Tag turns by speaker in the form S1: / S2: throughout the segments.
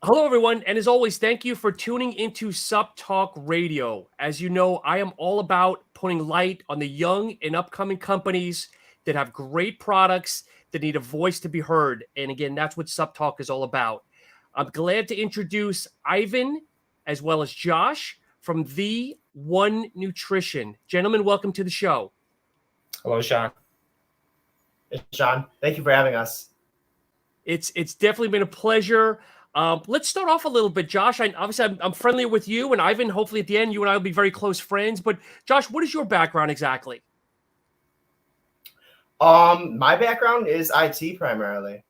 S1: Hello, everyone. And as always, thank you for tuning into Supptalk Radio. As you know, I am all about putting light on the young and upcoming companies that have great products that need a voice to be heard. And again, that's what Supptalk is all about. I'm glad to introduce Ivan as well as Josh from The One Nutrition. Gentlemen, welcome to the show.
S2: Hello, Sean.
S3: Hey, Sean. Thank you for having us.
S1: It's definitely been a pleasure. Let's start off a little bit, Josh. I'm friendlier with you, and Ivan. Hopefully, at the end, you and I will be very close friends. But Josh, what is your background exactly?
S3: My background is IT primarily,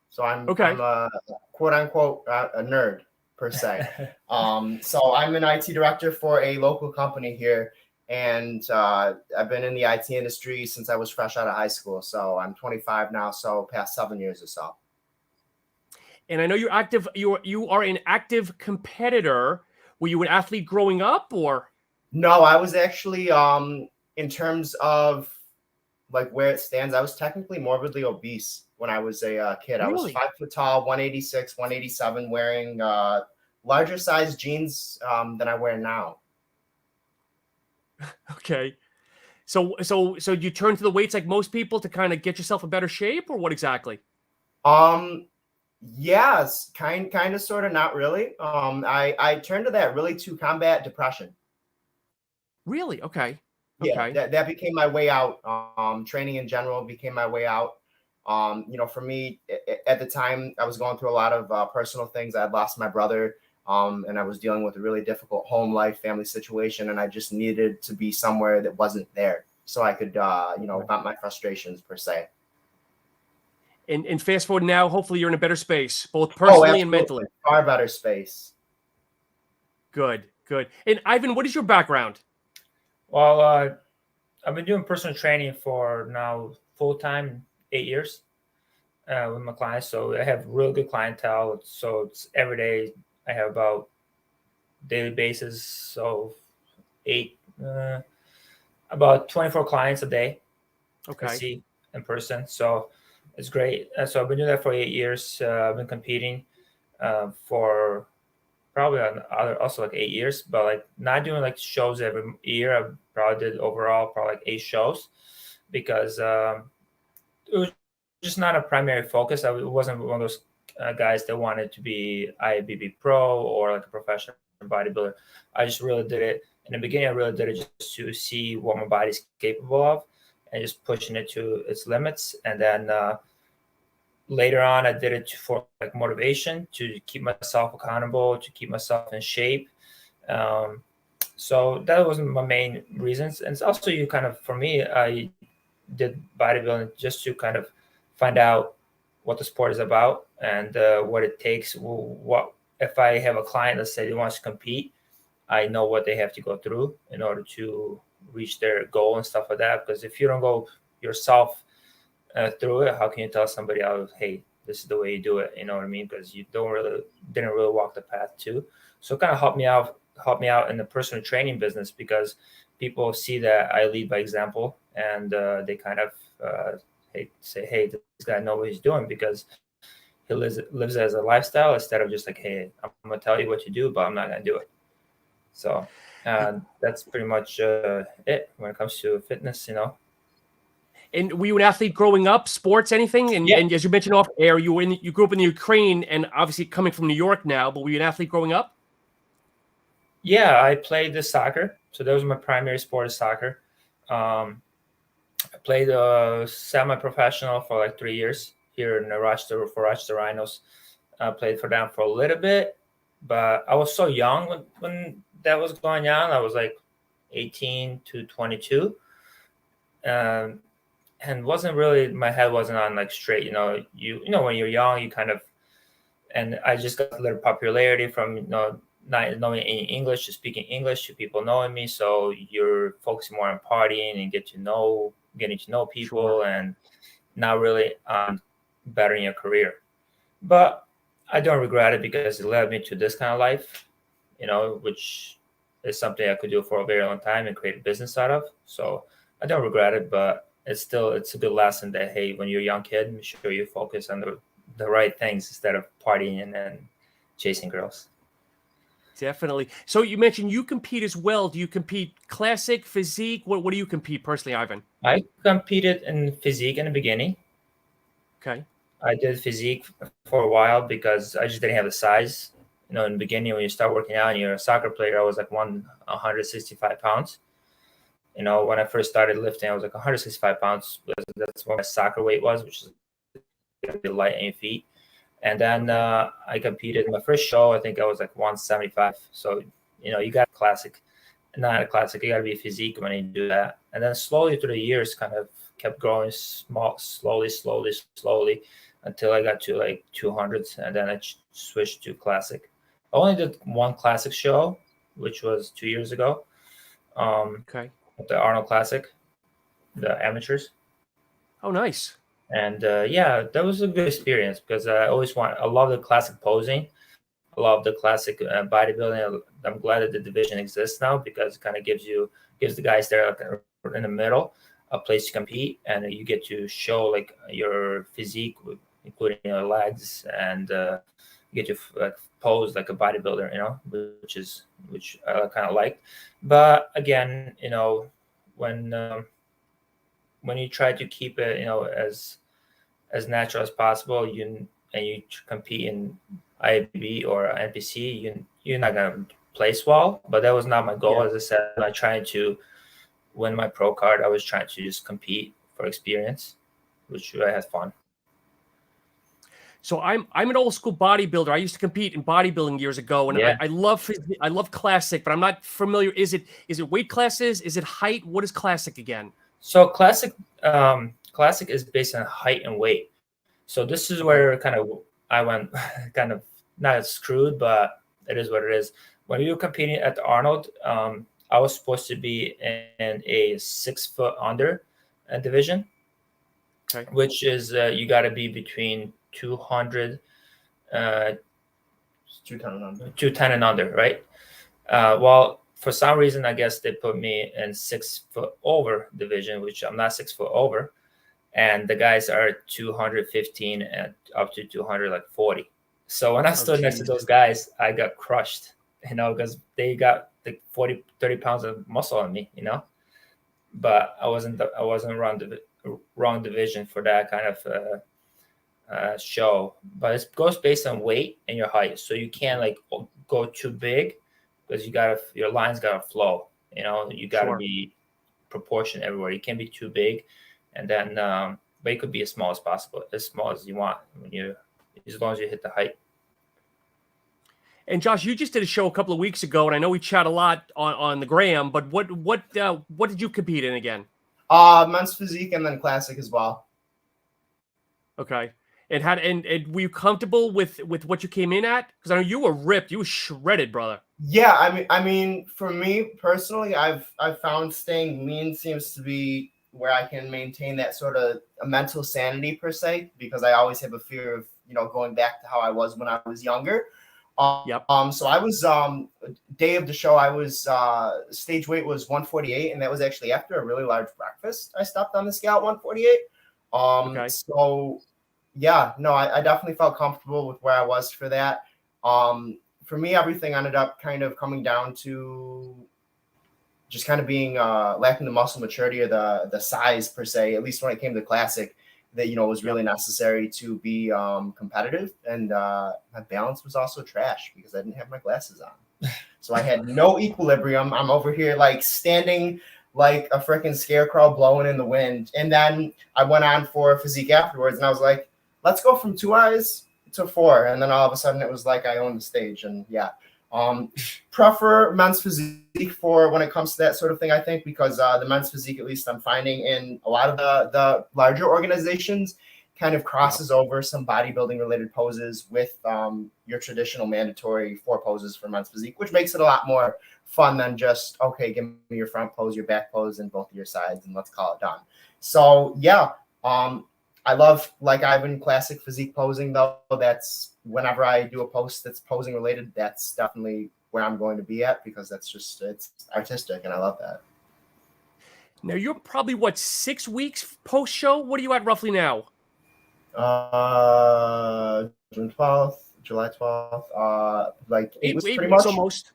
S3: so I'm a quote unquote a nerd per se. So I'm an IT director for a local company here, and I've been in the IT industry since I was fresh out of high school. So I'm 25 now, so past 7 years or so.
S1: And I know you're active. You are an active competitor. Were you an athlete growing up, or?
S3: No, I was actually in terms of like where it stands, I was technically morbidly obese when I was a kid.
S1: Really?
S3: I was 5 foot tall, 186, 187, wearing larger size jeans than I wear now.
S1: Okay. So you turn to the weights like most people to kind of get yourself in better shape, or what exactly?
S3: Yes, kind of, sort of, not really. I turned to that really to combat depression.
S1: Really? Okay.
S3: Yeah, that became my way out. Training in general became my way out. For me, at the time, I was going through a lot of personal things. I had lost my brother, and I was dealing with a really difficult home life, family situation, and I just needed to be somewhere that wasn't there so I could, vent my frustrations per se.
S1: And fast forward now, hopefully you're in a better space, both personally and mentally.
S3: Far better space.
S1: Good. And Ivan, what is your background?
S2: Well, I've been doing personal training for now full-time 8 years with my clients. So I have real good clientele. So it's every day I have about daily basis. So about 24 clients a day.
S1: Okay.
S2: I see in person. So it's great. So I've been doing that for 8 years. I've been competing for probably also like 8 years, but like not doing like shows every year. I probably did overall probably like 8 shows because it was just not a primary focus. I wasn't one of those guys that wanted to be IFBB pro or like a professional bodybuilder. I just really did it in the beginning. I really did it just to see what my body's capable of and just pushing it to its limits. And then later on, I did it for like motivation, to keep myself accountable, to keep myself in shape. So that was my main reasons. And it's also for me, I did bodybuilding just to kind of find out what the sport is about and what it takes. What if I have a client, let's say, that wants to compete, I know what they have to go through in order to reach their goal and stuff like that. Because if you don't go yourself through it, how can you tell somebody else, hey, this is the way you do it? You know what I mean? Because you didn't really walk the path too. So it kind of helped me out in the personal training business, because people see that I lead by example, and they kind of say, hey, this guy knows what he's doing, because he lives as a lifestyle, instead of just like, hey, I'm gonna tell you what to do, but I'm not gonna do it. So that's pretty much it when it comes to fitness,
S1: And were you an athlete growing up, sports, anything? And,
S2: yeah.
S1: And as you mentioned off air, you grew up in the Ukraine, and obviously coming from New York now, but were you an athlete growing up?
S2: Yeah, I played the soccer. So that was my primary sport, is soccer. I played semi-professional for like 3 years here in Rochester for Rochester Rhinos. I played for them for a little bit, but I was so young when that was going on. I was like 18 to 22. And wasn't really, my head wasn't on like straight, you know, when you're young, you kind of, and I just got a little popularity from, not knowing any English to speaking English to people knowing me. So you're focusing more on partying and getting to know people.
S1: Sure.
S2: And not really on bettering your career. But I don't regret it, because it led me to this kind of life, which is something I could do for a very long time and create a business out of. So I don't regret it, but it's a good lesson that, hey, when you're a young kid, make sure you focus on the right things instead of partying and then chasing girls.
S1: Definitely. So you mentioned you compete as well. Do you compete classic, physique? What do you compete personally, Ivan?
S2: I competed in physique in the beginning.
S1: Okay.
S2: I did physique for a while because I just didn't have the size. You know, in the beginning when you start working out and you're a soccer player, I was like 165 pounds. You know, when I first started lifting, I was like 165 pounds. That's what my soccer weight was, which is light on your feet. And then I competed in my first show. I think I was like 175. So, you know, you got classic, not a classic. You got to be physique when you do that. And then slowly through the years, kind of kept growing slowly until I got to like 200s. And then I switched to classic. I only did one classic show, which was 2 years ago.
S1: Okay.
S2: At the Arnold Classic, the amateurs.
S1: Oh, nice.
S2: And yeah, that was a good experience because I love the classic posing. I love the classic bodybuilding. I'm glad that the division exists now because it kind of gives the guys there like in the middle a place to compete, and you get to show like your physique, including your legs, and you get to pose like a bodybuilder, you know, which I kind of like. But again, you know, when you try to keep it, you know, as natural as possible, you compete in IAB or NPC, you're not gonna place well. But that was not my goal. As I said, I tried to win my pro card. I was trying to just compete for experience, which I had fun.
S1: So I'm an old school bodybuilder. I used to compete in bodybuilding years ago, and
S2: Yeah.
S1: I love classic, but I'm not familiar. Is it weight classes? Is it height? What is classic again?
S2: So classic is based on height and weight. So this is where kind of I went kind of not screwed, but it is what it is. When we were competing at the Arnold, I was supposed to be in a 6 foot under division,
S1: Okay.
S2: which is you got to be between 200, 210 and under, right? Well, for some reason, I guess they put me in 6 foot over division, which I'm not 6 foot over. And the guys are 215 and up to 240. So when I stood next to those guys, I got crushed, you know, because they got like 40, 30 pounds of muscle on me, you know. But I wasn't wrong division for that kind of show. But it goes based on weight and your height, so you can't like go too big because your lines gotta flow. You know, you gotta be proportion everywhere. You can't be too big. And then, but it could be as small as possible, as small as you want as long as you hit the height.
S1: And Josh, you just did a show a couple of weeks ago, and I know we chat a lot on the gram. But what did you compete in again?
S3: Men's physique and then classic as well.
S1: Okay. And were you comfortable with what you came in at? Because I know you were ripped, you were shredded, brother.
S3: Yeah, I mean, for me personally, I've found staying lean seems to be where I can maintain that sort of a mental sanity per se, because I always have a fear of, you know, going back to how I was when I was younger. So I was day of the show, I was stage weight was 148, and that was actually after a really large breakfast. I stopped on the scale at 148. So yeah, no, I definitely felt comfortable with where I was for that. For me, everything ended up kind of coming down to just kind of being lacking the muscle maturity or the size per se, at least when it came to classic, that, you know, was really necessary to be competitive. And my balance was also trash because I didn't have my glasses on. So I had no equilibrium. I'm over here like standing like a freaking scarecrow blowing in the wind. And then I went on for physique afterwards, and I was like, let's go from 2 eyes to 4. And then all of a sudden it was like I owned the stage. And yeah, prefer men's physique for when it comes to that sort of thing, I think, because the men's physique, at least I'm finding in a lot of the larger organizations, kind of crosses over some bodybuilding related poses with your traditional mandatory 4 poses for men's physique, which makes it a lot more fun than just, okay, give me your front pose, your back pose, and both of your sides, and let's call it done. So yeah, I love, like Ivan, classic physique posing, though. That's whenever I do a post that's posing related, that's definitely where I'm going to be at, because that's just, it's artistic, and I love that.
S1: Now you're probably 6 weeks post show? What are you at roughly now?
S3: June 12th, July 12th, like 8 weeks pretty
S1: weeks
S3: much.
S1: Almost.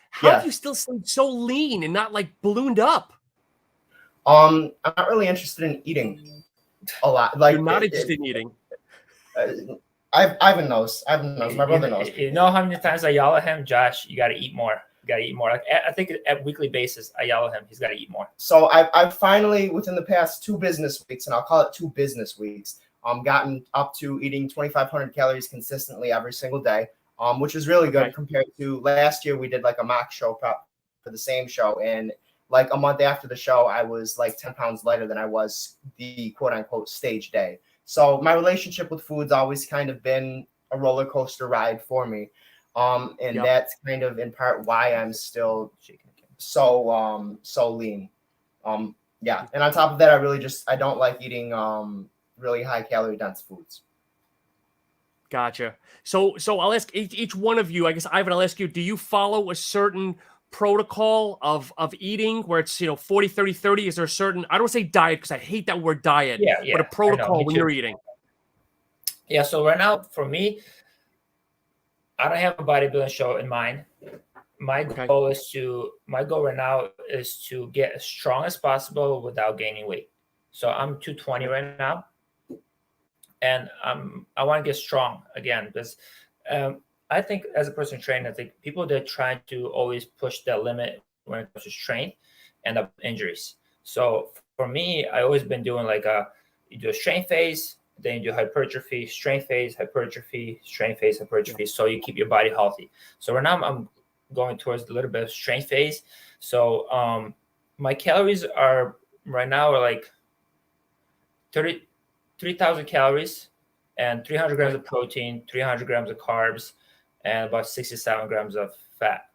S1: How
S3: Yeah.
S1: do you still seem so lean and not like ballooned up?
S3: I'm not really interested in eating a lot. Like
S1: You're not interested in eating.
S3: Ivan knows. My brother knows.
S2: You know how many times I yell at him, Josh? You got to eat more. You got to eat more. Like I think at weekly basis, I yell at him. He's got to eat more.
S3: So I've finally, within the past 2 business weeks, and I'll call it 2 business weeks, gotten up to eating 2,500 calories consistently every single day, which is really good compared to last year. We did like a mock show prep for the same show, and like a month after the show, I was like 10 pounds lighter than I was the quote unquote stage day. So my relationship with food's always kind of been a roller coaster ride for me. And that's kind of in part why I'm still so lean. Yeah. And on top of that, I don't like eating really high calorie dense foods.
S1: Gotcha. So I'll ask each one of you, I guess, Ivan, I'll ask you, do you follow a certain protocol of eating where it's, 40, 30, 30? Is there a certain, I don't say diet because I hate that word diet, but a protocol when you're eating?
S2: Yeah. So right now for me, I don't have a bodybuilding show in mind. My goal right now is to get as strong as possible without gaining weight. So I'm 220 right now, and I want to get strong again because I think as a personal trainer, I think people that try to always push that limit when it comes to strength end up injuries. So for me, I always been doing like you do a strength phase, then you do hypertrophy, strength phase, hypertrophy, strength phase, hypertrophy. So you keep your body healthy. So right now I'm going towards a little bit of strength phase. So my calories are right now are like 3,000 calories and 300 grams of protein, 300 grams of carbs, and about 67 grams of fat.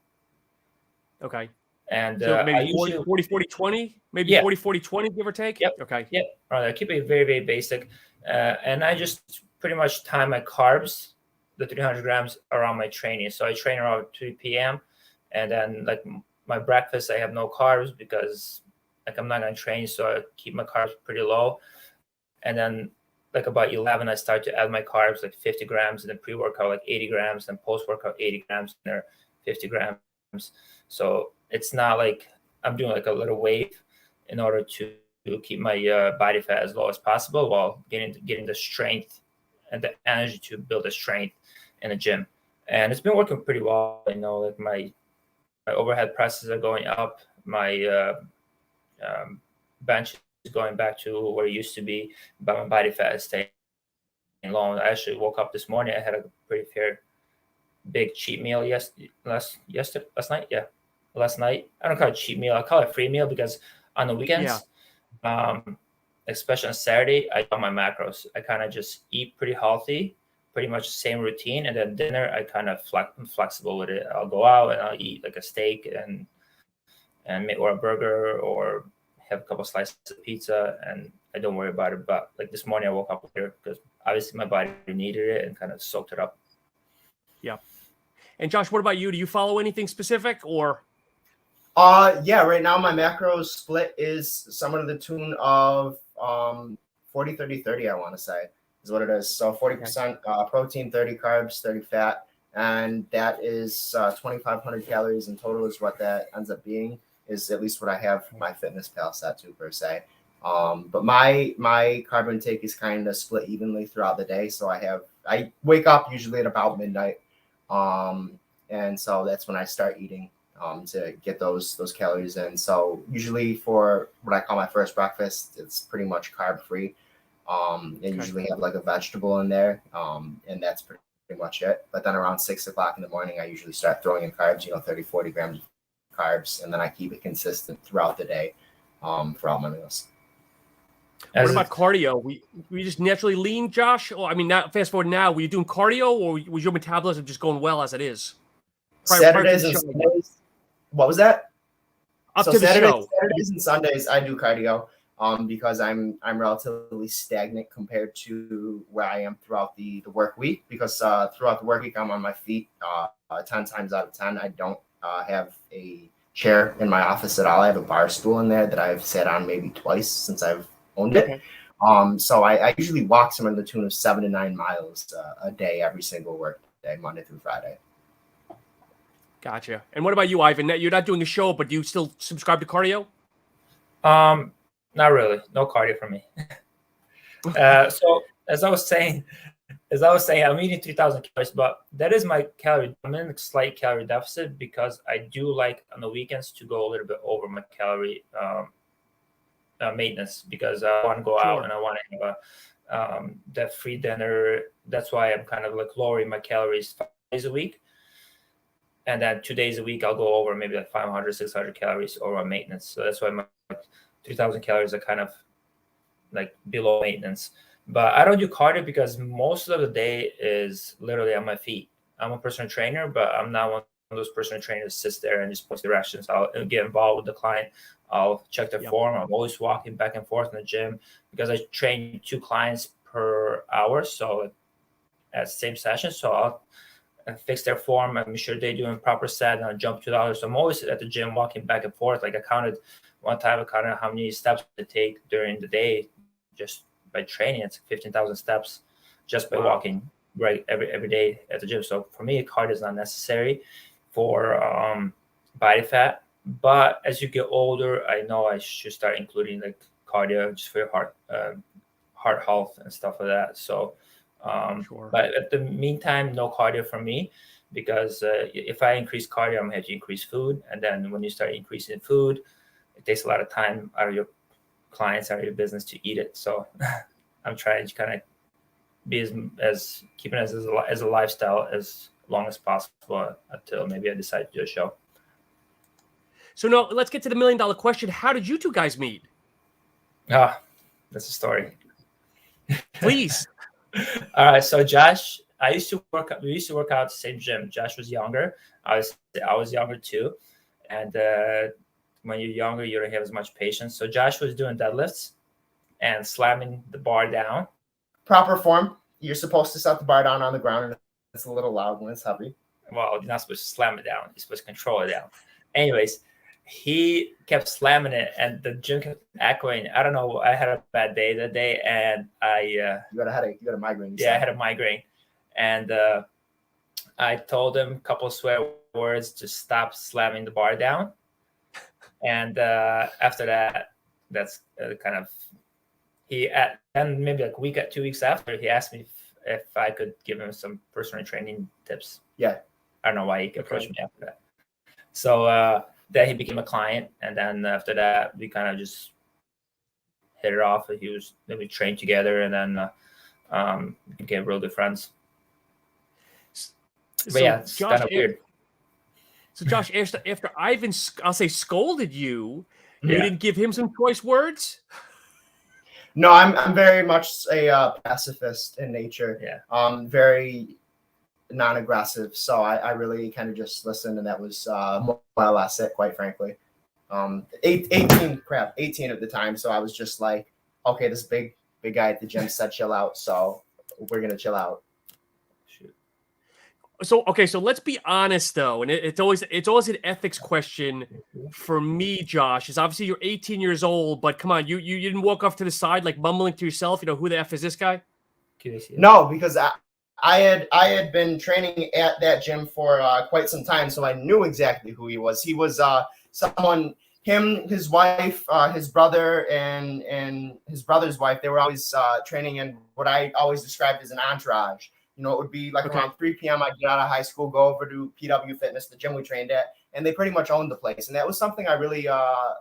S1: Okay.
S2: And
S1: so maybe
S2: I usually
S1: 40, 40, 20, maybe 40, 40, 20, give or take.
S2: Yep.
S1: Okay.
S2: Yep. All right. I keep it very, very basic. And I just pretty much time my carbs, the 300 grams, around my training. So I train around 2 p.m. And then like my breakfast, I have no carbs because like I'm not going to train. So I keep my carbs pretty low. And then like about 11, I start to add my carbs, like 50 grams, and then pre-workout, like 80 grams, and post-workout, 80 grams, and they're 50 grams. So it's not like I'm doing like a little wave in order to keep my body fat as low as possible while getting the strength and the energy to build the strength in the gym. And it's been working pretty well. Like my overhead presses are going up. My bench is going back to where it used to be, but my body fat is staying low. I actually woke up this morning. I had a pretty big cheat meal last night. Yeah, last night. I don't call it cheat meal. I call it free meal because on the weekends, especially on Saturday, I do my macros. I kind of just eat pretty healthy, pretty much the same routine, and then dinner I kind of I'm flexible with it. I'll go out and I'll eat like a steak or a burger or have a couple slices of pizza, and I don't worry about it. But like this morning, I woke up here because obviously my body needed it and kind of soaked it up.
S1: Yeah. And Josh, what about you? Do you follow anything specific or?
S3: Yeah, right now my macro split is somewhat of the tune of 40, 30, 30, I want to say is what it is. So 40% protein, 30 carbs, 30 fat. And that is 2,500 calories in total is what that ends up being, is at least what I have my FitnessPal set to per se. But my carb intake is kind of split evenly throughout the day. So I wake up usually at about midnight. And so that's when I start eating to get those calories in. So usually for what I call my first breakfast, it's pretty much carb free. And usually have like a vegetable in there. And that's pretty much it. But then around 6 o'clock in the morning, I usually start throwing in carbs, 30, 40 grams of carbs. And then I keep it consistent throughout the day for all my meals.
S1: What about cardio? We just naturally lean, Josh? Or I mean, now fast forward now, were you doing cardio or was your metabolism just going well as it is?
S3: Saturdays and Sundays. What was that?
S1: Saturdays
S3: and Sundays, I do cardio because I'm relatively stagnant compared to where I am throughout the work week. Because throughout the work week, I'm on my feet 10 times out of 10. I don't have a chair in my office at all. I have a bar stool in there that I've sat on maybe twice since I've owned it. So I usually walk somewhere in the tune of 7 to 9 miles a day, every single work day, Monday through Friday.
S1: Gotcha. And what about you, Ivan? You're not doing a show, but do you still subscribe to cardio?
S2: Not really. No cardio for me. So as I was saying, I'm eating 3,000 calories, but that is my calorie. I'm in a slight calorie deficit because I do like on the weekends to go a little bit over my calorie maintenance, because I want to go out and I want to have that free dinner. That's why I'm kind of like lowering my calories 5 days a week. And then 2 days a week, I'll go over maybe like 500, 600 calories over maintenance. So that's why my 3,000 calories are kind of like below maintenance. But I don't do cardio because most of the day is literally on my feet. I'm a personal trainer, but I'm not one of those personal trainers that sits there and just points directions. I'll get involved with the client. I'll check their form. I'm always walking back and forth in the gym because I train 2 clients per hour. So at the same session, so I'll fix their form and make sure they're doing proper set, and I'll jump $2. So I'm always at the gym walking back and forth. Like I counted one time, how many steps I take during the day just by training. It's 15,000 steps just by walking right every day at the gym. So for me, cardio is not necessary for body fat. But as you get older, I know I should start including like cardio just for your heart health and stuff like that. So but at the meantime, no cardio for me, because if I increase cardio, I'm going to have to increase food. And then when you start increasing food, it takes a lot of time out of your clients, out of your business to eat it. So I'm trying to kind of be as keeping it as a lifestyle as long as possible until maybe I decide to do a show.
S1: So now let's get to the $1 million question. How did you two guys meet?
S2: That's a story.
S1: Please.
S2: All right. So Josh, we used to work out at the same gym. Josh was younger. I was younger too. And when you're younger, you don't have as much patience. So Josh was doing deadlifts and slamming the bar down.
S3: Proper form. You're supposed to set the bar down on the ground, and it's a little loud when it's heavy.
S2: Well, you're not supposed to slam it down. You're supposed to control it down. Anyways, he kept slamming it, and the gym kept echoing. I don't know. I had a bad day that day, and
S3: you got a headache. You got a migraine.
S2: Yeah, I had a migraine, and I told him a couple of swear words to stop slamming the bar down. And after that, that's kind of and maybe like 2 weeks after, he asked me if I could give him some personal training tips.
S3: Yeah,
S2: I don't know why he approached me after that. So then he became a client, and then after that, we kind of just hit it off. Then we trained together, and then we became real good friends. But yeah, it's kind of weird.
S1: So Josh, after Ivan, I'll say, scolded you, you didn't give him some choice words?
S3: No, I'm very much a pacifist in nature.
S2: Yeah.
S3: Very non-aggressive. So I really kind of just listened, and that was more or less it, quite frankly. 18 at the time. So I was just like, okay, this big guy at the gym said chill out, so we're gonna chill out.
S1: So let's be honest though, and it's always an ethics question for me, Josh. Is obviously you're 18 years old, but come on, you didn't walk off to the side like mumbling to yourself, who the F is this guy?
S3: No, because I had been training at that gym for quite some time, so I knew exactly who he was. He was someone. Him, his wife, his brother, and his brother's wife. They were always training in what I always described as an entourage. It would be like around 3 p.m. I'd get out of high school, go over to PW Fitness, the gym we trained at, and they pretty much owned the place. And that was something I really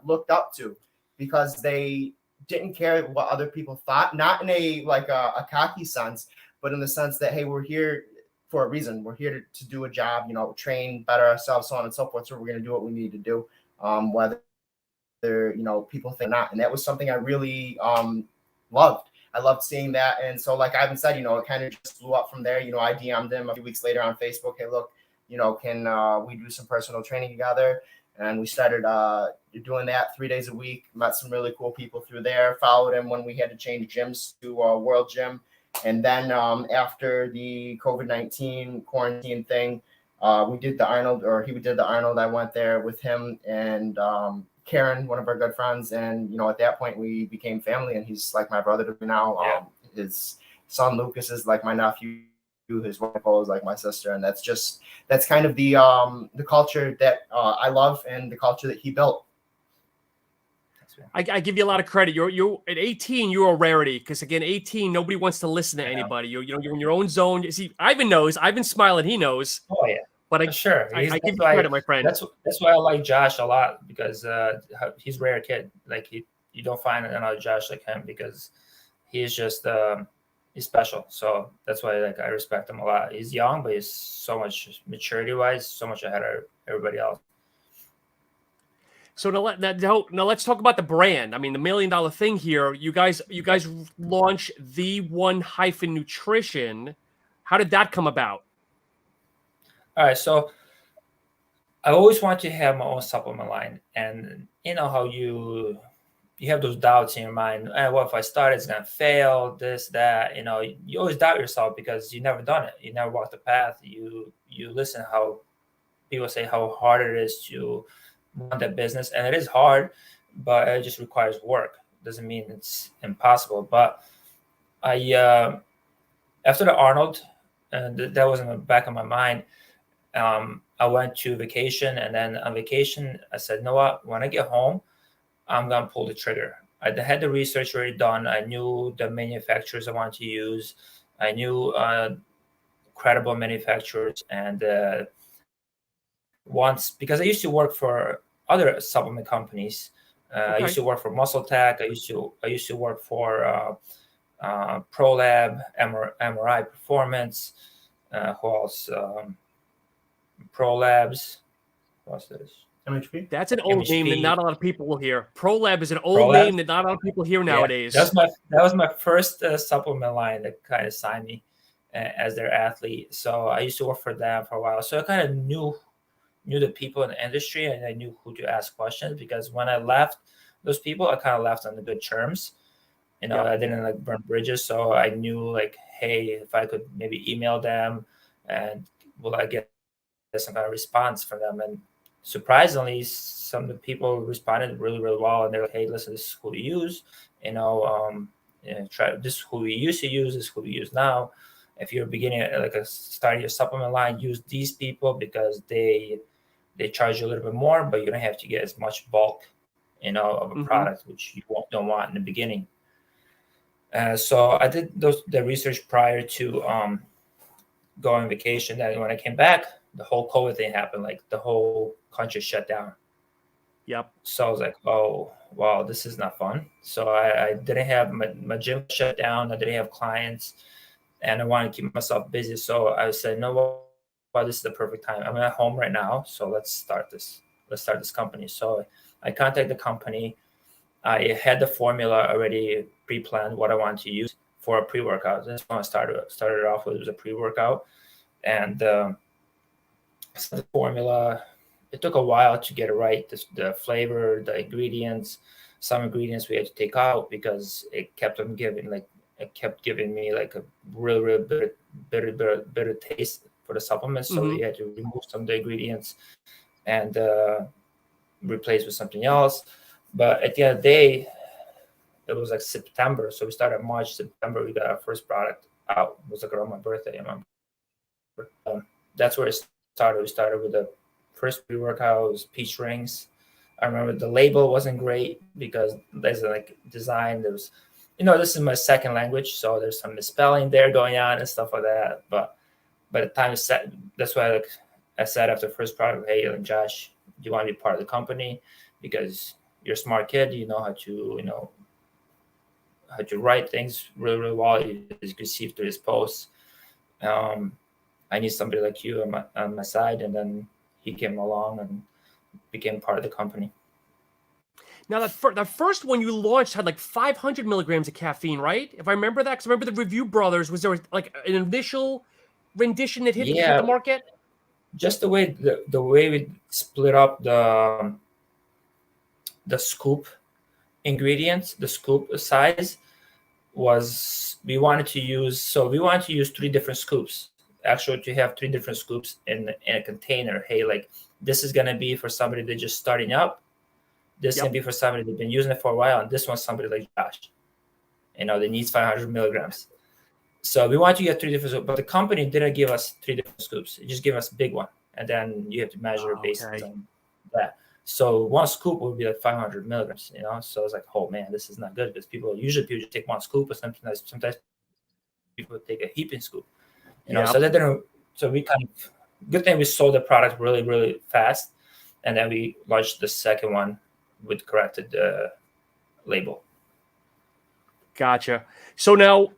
S3: looked up to, because they didn't care what other people thought, not in a cocky sense, but in the sense that, hey, we're here for a reason. We're here to do a job, train, better ourselves, so on and so forth. So we're going to do what we need to do, whether people think or not. And that was something I really loved. I loved seeing that. And so, like Ivan said, it kind of just blew up from there. I DM'd him a few weeks later on Facebook. Hey, look, can we do some personal training together? And we started doing that 3 days a week. Met some really cool people through there. Followed him when we had to change gyms to World Gym. And then after the COVID-19 quarantine thing, we did the Arnold, or he did the Arnold. I went there with him and Karen, one of our good friends, and at that point we became family, and he's like my brother to me now.
S2: Yeah.
S3: His son Lucas is like my nephew. His wife is like my sister, and that's kind of the culture that I love and the culture that he built.
S1: I give you a lot of credit. You're at 18. You're a rarity because again, 18. Nobody wants to listen to anybody. You're in your own zone. You see, Ivan knows. Ivan's smiling. He knows.
S2: Oh yeah.
S1: But
S2: sure.
S1: I give you credit, my friend.
S2: That's why I like Josh a lot, because he's a rare kid. Like you don't find another Josh like him, because he's just he's special. So that's why I respect him a lot. He's young, but he's so much maturity wise, so much ahead of everybody else.
S1: So now let's talk about the brand. I mean, the $1 million thing here. You guys launched the Hyphen Nutrition. How did that come about?
S2: All right, so I always want to have my own supplement line, and you know how you have those doubts in your mind. What if I start, it's gonna fail? This, that. You always doubt yourself because you never done it. You never walked the path. You listen how people say how hard it is to run that business, and it is hard, but it just requires work. Doesn't mean it's impossible. But I after the Arnold, and that was in the back of my mind. I went to vacation, and then on vacation, I said, you know what? When I get home, I'm going to pull the trigger. I had the research already done. I knew the manufacturers I wanted to use. I knew credible manufacturers. And because I used to work for other supplement companies. Okay. I used to work for Muscle Tech. I used to work for ProLab, MRI Performance. Who else? ProLabs. What's this?
S3: MHP.
S1: That's an old name that not a lot of people will hear. ProLab is an old name that not a lot of people hear nowadays.
S2: That was my first supplement line that kind of signed me as their athlete. So I used to work for them for a while. So I kind of knew the people in the industry, and I knew who to ask questions, because when I left those people, I kind of left on the good terms. I didn't burn bridges. So I knew hey, if I could maybe email them, and will I get some kind of response from them? And surprisingly, some of the people responded really, really well. And they're like, hey, listen, this is who we use. Try this is who we used to use. This is who we use now. If you're beginning starting your supplement line, use these people because they charge you a little bit more, but you don't have to get as much bulk, of a product, which you don't want in the beginning. So I did the research prior to going on vacation. Then when I came back, the whole COVID thing happened. The whole country shut down.
S1: Yep.
S2: So I was like, oh, wow, this is not fun. So I didn't have my gym shut down. I didn't have clients, and I wanted to keep myself busy. So I said, no, well, this is the perfect time. I'm at home right now, so let's start this. Let's start this company. So I contacted the company. I had the formula already pre-planned what I wanted to use for a pre-workout. That's when I started off with. It was a pre-workout, and the formula. It took a while to get it right. The flavor, the ingredients. Some ingredients we had to take out because it kept on giving me a real bitter taste for the supplements. So we had to remove some of the ingredients and replace with something else. But at the end of the day, it was September. So we started March, September. We got our first product out. It was around my birthday. I remember. That's where it started. We started with the first pre-workout was peach rings. I remember the label wasn't great because there's design. There was, this is my second language, so there's some misspelling there going on and stuff like that. But by the time it's set, that's why I said after the first product, hey, Josh, do you want to be part of the company? Because you're a smart kid, you know how to write things really, really well. You can see through his posts. I need somebody like you on my side, and then he came along and became part of the company.
S1: Now that first one you launched had 500 milligrams of caffeine, right? If I remember that, because I remember the Review Brothers, was there an initial rendition that hit the market?
S2: Just the way we split up the scoop ingredients, the scoop size was we wanted to use 3 different scoops. Actually, to have 3 different scoops in a container. Hey, this is gonna be for somebody that's just starting up. This can be for somebody that's been using it for a while, and this one's somebody like Josh. That needs 500 milligrams. So we want to get 3 different scoops, but the company didn't give us 3 different scoops. It just gave us a big one, and then you have to measure based on that. So 1 scoop would be like 500 milligrams, So it's like, oh man, this is not good, because people just take 1 scoop, but sometimes people take a heaping scoop, So that didn't. So we good thing we sold the product really, really fast, and then we launched the second one with corrected label.
S1: Gotcha. So now,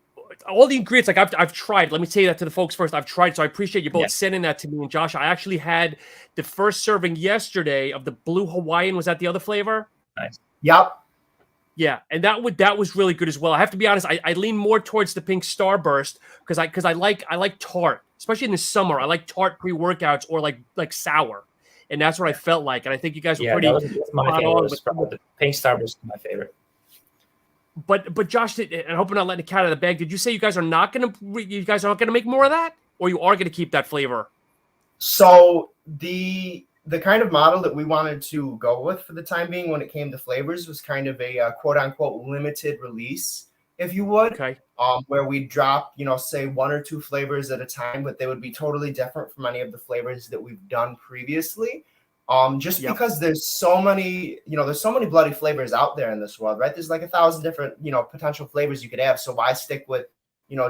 S1: all the ingredients, like I've tried. Let me say that to the folks first. I've tried, so I appreciate you both sending that to me. And Josh, I actually had the first serving yesterday of the Blue Hawaiian. Was that the other flavor?
S2: Nice.
S3: Yep.
S1: Yeah, and that was really good as well. I have to be honest. I lean more towards the Pink Starburst because I like tart, especially in the summer. I like tart pre-workouts or like sour, and that's what I felt like. And I think you guys were pretty.
S2: That was my favorite. The Pink Starburst is my favorite.
S1: But Josh, and I hope I'm not letting the cat out of the bag. Did you say you guys are not going to make more of that, or you are going to keep that flavor?
S3: So the kind of model that we wanted to go with for the time being when it came to flavors was kind of a quote unquote limited release, if you would.
S1: Okay.
S3: Where we drop, say 1 or 2 flavors at a time, but they would be totally different from any of the flavors that we've done previously. Because there's so many bloody flavors out there in this world, right? There's like 1,000 different, potential flavors you could have. So why stick with,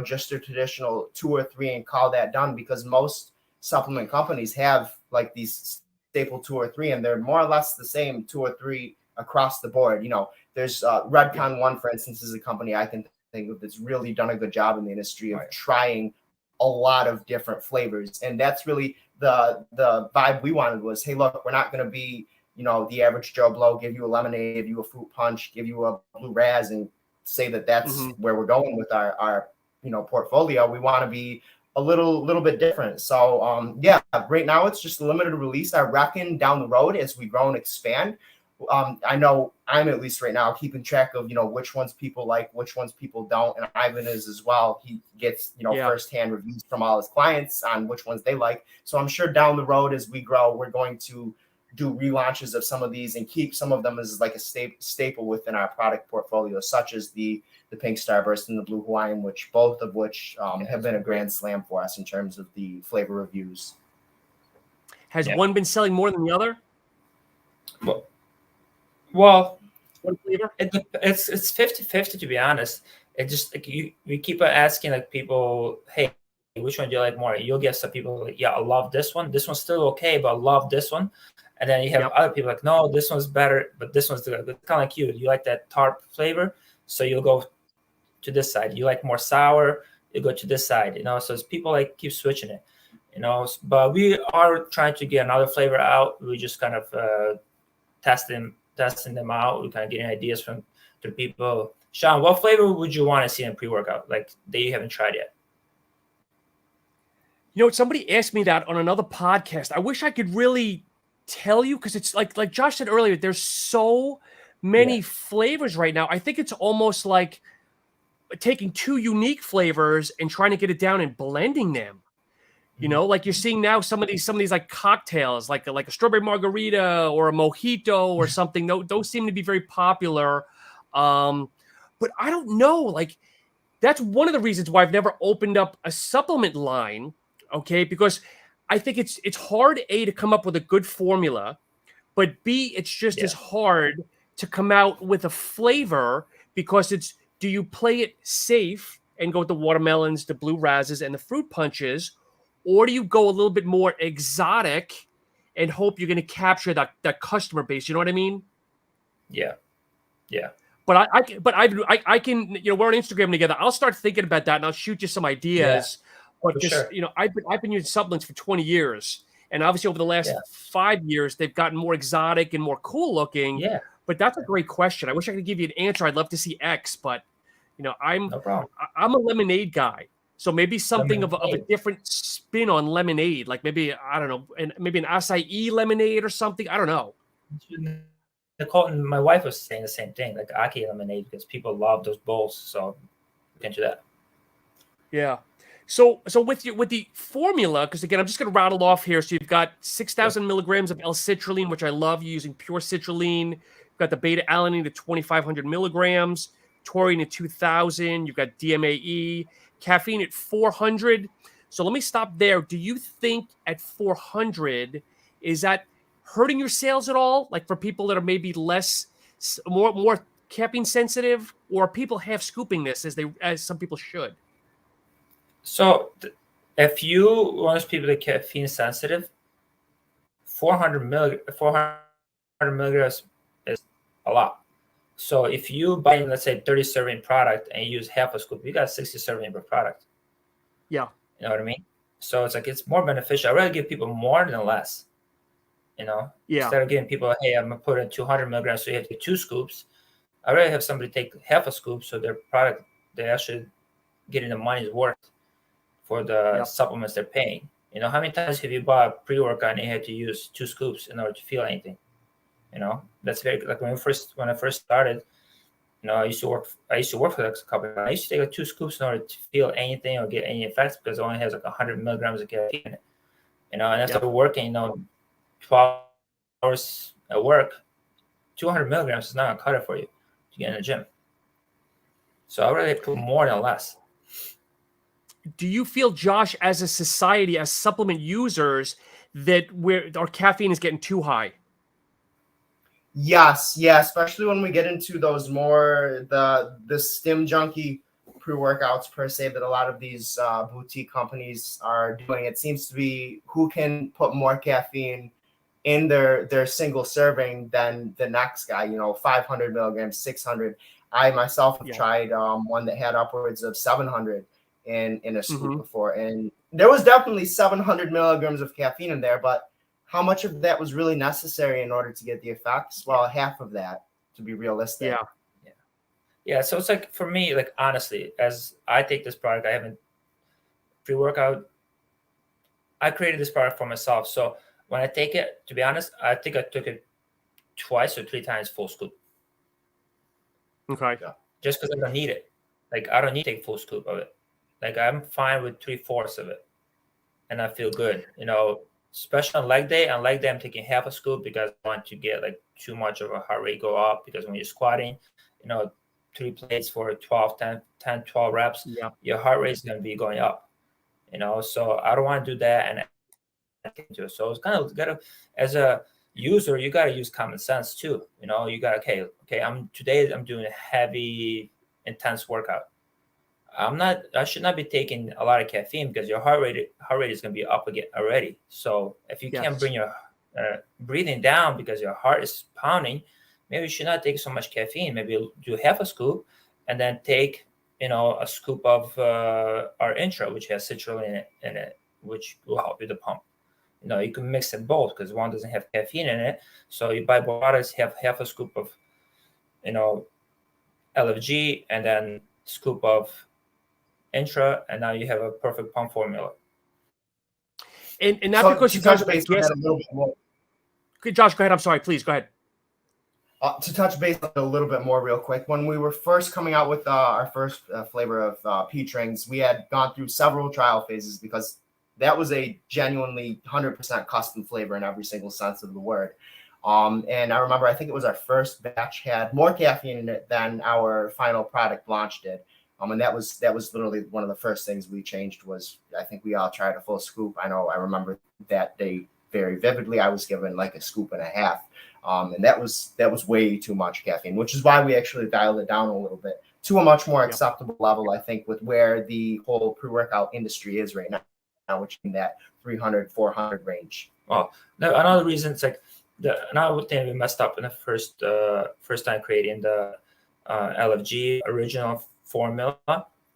S3: just a traditional 2 or 3 and call that done? Because most supplement companies have like these staple 2 or 3, and they're more or less the same 2 or 3 across the board. There's Redcon One, for instance, is a company I can think of that's really done a good job in the industry of trying a lot of different flavors. And that's really the vibe we wanted was, hey, look, we're not going to be, the average Joe Blow, give you a lemonade, give you a fruit punch, give you a blue raz, and say that that's where we're going with our portfolio. We want to be a little bit different. So, right now it's just a limited release. I reckon down the road as we grow and expand, I know I'm at least right now keeping track of, which ones people like, which ones people don't. And Ivan is as well. He gets, firsthand reviews from all his clients on which ones they like. So I'm sure down the road as we grow, we're going to do relaunches of some of these and keep some of them as like a staple within our product portfolio, such as the Pink Starburst and the Blue Hawaiian, both of which have been a grand slam for us in terms of the flavor reviews.
S1: Has one been selling more than the other?
S2: Well,
S1: one flavor?
S2: It's 50-50 to be honest. It just like we keep asking like people, hey, which one do you like more? You'll get some people like, I love this one. This one's still okay, but I love this one. And then you have other people like, no, this one's better, but this one's good. Kind of like you. You like that tart flavor, so you'll go to this side. You like more sour, you go to this side. So it's people like keep switching it. But we are trying to get another flavor out. We just kind of testing them out. We're kind of getting ideas from the people. Sean, what flavor would you want to see in pre-workout, like that you haven't tried yet?
S1: Somebody asked me that on another podcast. I wish I could really tell you because it's like Josh said earlier, there's so many flavors right now. I think it's almost like taking 2 unique flavors and trying to get it down and blending them. Like you're seeing now some of these like cocktails, like a strawberry margarita or a mojito or something. Those seem to be very popular. But I don't know. Like that's one of the reasons why I've never opened up a supplement line. Okay, because I think it's hard to come up with a good formula, but B, it's just as hard to come out with a flavor because do you play it safe and go with the watermelons, the blue razzes, and the fruit punches? Or do you go a little bit more exotic and hope you're going to capture that customer base? You know what I mean?
S2: Yeah.
S1: But I can, we're on Instagram together. I'll start thinking about that and I'll shoot you some ideas. But just, sure. I've been using supplements for 20 years. And obviously over the last 5 years, they've gotten more exotic and more cool looking. Yeah. But that's a great question. I wish I could give you an answer. I'd love to see X, but I'm a lemonade guy. So maybe something of a different spin on lemonade, like maybe, I don't know, and maybe an acai lemonade or something. I don't know.
S2: Nicole and my wife was saying the same thing, like acai lemonade, because people love those bowls. So we can do that.
S1: Yeah. So with the formula, because again, I'm just going to rattle off here. So you've got 6,000 milligrams of L-citrulline, which I love. You're using pure citrulline. You've got the beta alanine at 2,500 milligrams, taurine at 2,000. You've got DMAE, caffeine at 400. So let me stop there. Do you think at 400, is that hurting your sales at all? Like for people that are maybe more caffeine sensitive, or are people half scooping this as some people should?
S2: So if you want people to caffeine sensitive, 400 milligrams is a lot. So if you buy, let's say, 30 serving product and you use half a scoop, you got 60 serving per product.
S1: Yeah.
S2: You know what I mean? So it's like, it's more beneficial. I'd rather give people more than less, you know?
S1: Yeah.
S2: Instead of giving people, hey, I'm going to put in 200 milligrams, so you have to take 2 scoops. I'd rather have somebody take half a scoop so their product, they're actually getting the money's worth for the supplements they're paying. You know, how many times have you bought pre-workout and you had to use 2 scoops in order to feel anything? You know, that's very, like when I first started, you know, I used to work for like a couple. I used to take like 2 scoops in order to feel anything or get any effects, because it only has like 100 milligrams of caffeine in it. You know, and after working, you know, 12 hours at work, 200 milligrams is not gonna cut it for you to get in the gym. So I really put more than less.
S1: Do you feel, Josh, as a society, as supplement users, that our caffeine is getting too high?
S3: Yes, yeah, especially when we get into those more the stim junkie pre-workouts per se that a lot of these boutique companies are doing. It seems to be who can put more caffeine in their single serving than the next guy, you know, 500 milligrams, 600. I myself have tried one that had upwards of 700 in a scoop before, and there was definitely 700 milligrams of caffeine in there, but how much of that was really necessary in order to get the effects? Well, half of that, to be realistic.
S2: Yeah. So it's like, for me, like, honestly, as I take this product, I haven't pre-workout. I created this product for myself. So when I take it, to be honest, I think I took it 2 or 3 times full scoop.
S1: Okay.
S2: Yeah. Just because I don't need it. Like, I don't need to take full scoop of it. Like, I'm fine with 3/4 of it, and I feel good. You know, especially on leg day. On leg day, I'm taking half a scoop because I want to get like too much of a heart rate go up, because when you're squatting, you know, 3 plates for 12 reps, your heart rate is going to be going up, you know. So I don't want to do that. And so it's kind of as a user, you got to use common sense too. You know, you got okay, today I'm doing a heavy, intense workout. I should not be taking a lot of caffeine, because your heart rate is going to be up again already. So if you can't bring your breathing down because your heart is pounding, maybe you should not take so much caffeine. Maybe do half a scoop and then take, you know, a scoop of our Intra, which has citrulline in it, which will help you to pump. You know, you can mix them both because one doesn't have caffeine in it. So you buy bottles, have half a scoop of, you know, LFG, and then scoop of Intra, and now you have a perfect pump formula.
S1: And not so because you touch
S3: base on that a little bit more.
S1: Okay, Josh, go ahead. I'm sorry. Please go ahead.
S3: To touch base on it a little bit more real quick, when we were first coming out with our first flavor of peach rings, we had gone through several trial phases, because that was a genuinely 100% custom flavor in every single sense of the word. And I remember, I think it was our first batch had more caffeine in it than our final product launch did. And that was literally one of the first things we changed. Was, I think we all tried a full scoop. I remember that day very vividly. I was given like a scoop and a half. And that was way too much caffeine, which is why we actually dialed it down a little bit to a much more acceptable level, I think, with where the whole pre-workout industry is right now, which in that 300, 400 range.
S2: Well, another reason, it's like another thing we messed up in the first time creating the LFG original formula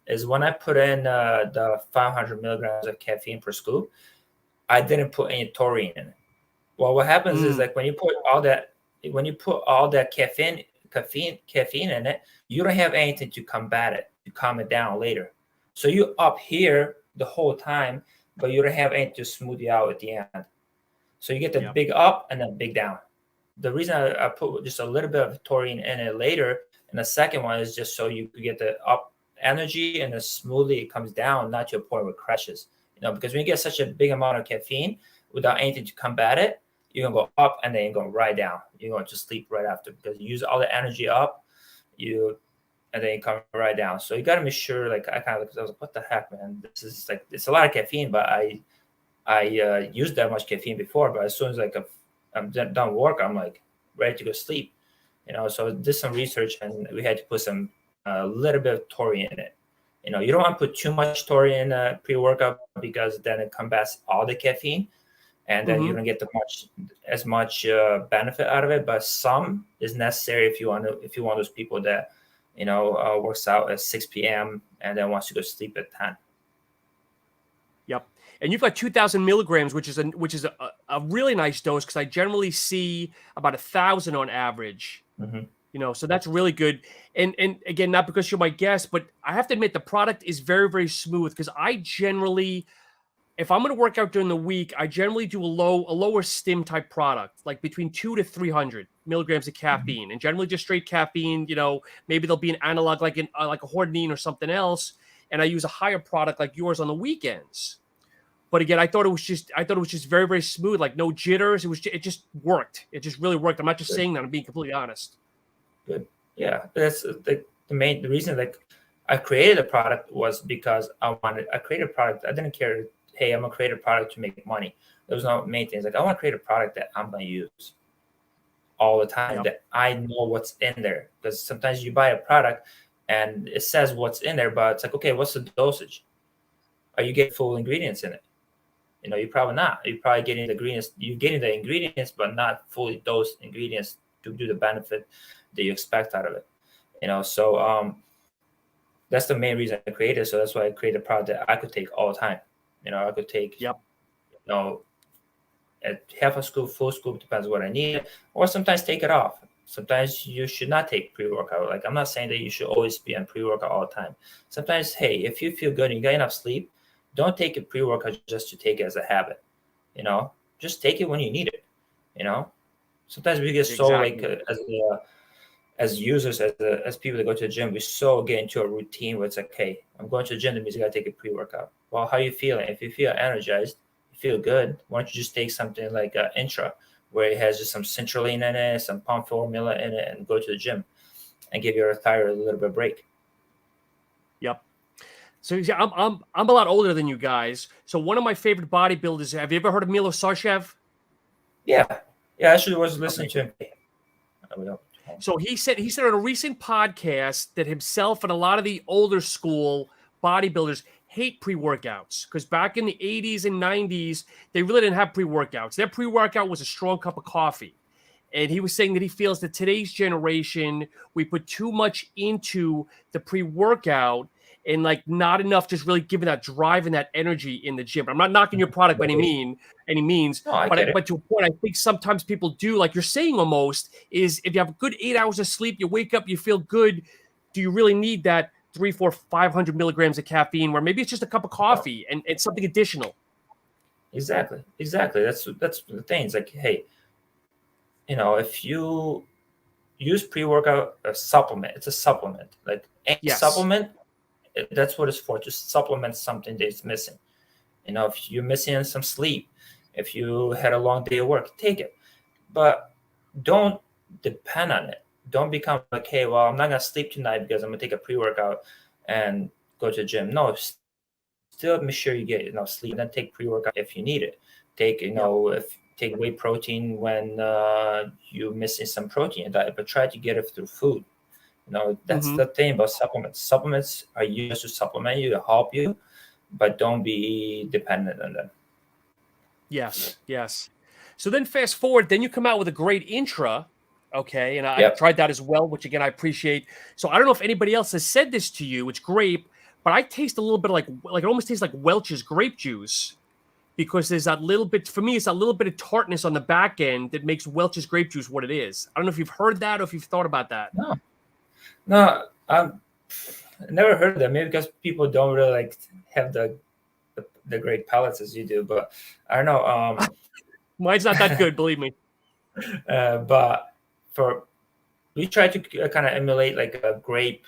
S2: is when I put in the 500 milligrams of caffeine per scoop, I didn't put any taurine in it. Well, what happens is, like, when you put all that caffeine in it, you don't have anything to combat it, to calm it down later. So you up here the whole time, but you don't have anything to smooth you out at the end. So you get the big up and then big down. The reason I put just a little bit of taurine in it later, and the second one is just so you could get the up energy, and then smoothly it comes down, not to a point where it crashes. You know, because when you get such a big amount of caffeine without anything to combat it, you're gonna go up and then you're going right down. You're going to sleep right after because you use all the energy up, and then you come right down. So you got to make sure. Like I kind of I was like, what the heck, man? This is like it's a lot of caffeine, but I used that much caffeine before, but as soon as like I'm done work, I'm like ready to go sleep. So I did some research and we had to put some a little bit of taurine in it. You don't want to put too much taurine in pre-workout because then it combats all the caffeine, and then you don't get as much benefit out of it. But some is necessary if you want those people that works out at 6 p.m. and then wants to go sleep at 10.
S1: Yep. And you've got 2,000 milligrams, which is a really nice dose because I generally see about 1,000 on average. So that's really good. And again, not because you're my guest, but I have to admit the product is very, very smooth because I generally, if I'm going to work out during the week, I generally do a lower stim type product, like between 200 to 300 milligrams of caffeine, and generally just straight caffeine. Maybe there'll be an analog like a hordenine or something else, and I use a higher product like yours on the weekends. But again, I thought it was just very, very smooth, like no jitters. It just worked. It just really worked. I'm not just saying that. I'm being completely honest.
S2: Good. Yeah, that's the reason. Like, I created a product was because I created a product. I didn't care. Hey, I'm gonna create a product to make money. There was no main things. Like, I want to create a product that I'm gonna use all the time. That I know what's in there. Because sometimes you buy a product and it says what's in there, but it's like, okay, what's the dosage? Are you getting full ingredients in it? You're probably not. You're probably getting the ingredients. You're getting the ingredients, but not fully dosed ingredients to do the benefit that you expect out of it. So that's the main reason I created. So that's why I created a product that I could take all the time. I could take, at half a scoop, full scoop, depends what I need, or sometimes take it off. Sometimes you should not take pre-workout. Like, I'm not saying that you should always be on pre-workout all the time. Sometimes, hey, if you feel good and you get enough sleep, don't take a pre-workout just to take it as a habit. Just take it when you need it. Sometimes we get so like as users, as people that go to the gym, we so get into a routine where it's like, hey, I'm going to the gym, that means I gotta take a pre-workout. Well, how are you feeling? If you feel energized, you feel good, why don't you just take something like Intra, where it has just some citrulline in it, some pump formula in it, and go to the gym and give your thyroid a little bit of break.
S1: Yep. So I'm a lot older than you guys. So one of my favorite bodybuilders, have you ever heard of Milo Sarcev?
S2: Yeah. I actually was listening to him.
S1: So he said on a recent podcast that himself and a lot of the older school bodybuilders hate pre-workouts because back in the 80s and 90s, they really didn't have pre-workouts. Their pre-workout was a strong cup of coffee. And he was saying that he feels that today's generation, we put too much into the pre-workout and like not enough just really giving that drive and that energy in the gym. I'm not knocking your product by any means, but to a point, I think sometimes people do, like you're saying almost, is if you have a good 8 hours of sleep, you wake up, you feel good. Do you really need that 300, 400, 500 milligrams of caffeine where maybe it's just a cup of coffee and something additional?
S2: Exactly. That's the thing. It's like, hey, if you use pre-workout, a supplement, it's a supplement. Like any supplement, that's what it's for. Just supplement something that's missing. If you're missing some sleep, if you had a long day of work, take it. But don't depend on it. Don't become like, hey, well, I'm not going to sleep tonight because I'm going to take a pre-workout and go to the gym. No, still make sure you get enough sleep and then take pre-workout if you need it. Take, take whey protein when you're missing some protein in diet, but try to get it through food. That's the thing about supplements. Supplements are used to supplement you, to help you, but don't be dependent on them.
S1: Yes. So then fast forward, then you come out with a great Intra, okay? And I tried that as well, which again, I appreciate. So I don't know if anybody else has said this to you, it's grape, but I taste a little bit like it almost tastes like Welch's grape juice because there's that little bit, for me, it's a little bit of tartness on the back end that makes Welch's grape juice what it is. I don't know if you've heard that or if you've thought about that.
S2: No, I've never heard of that. Maybe because people don't really like have the great palates as you do, but I don't know.
S1: Mine's not that good, believe me.
S2: But we try to kind of emulate like a grape.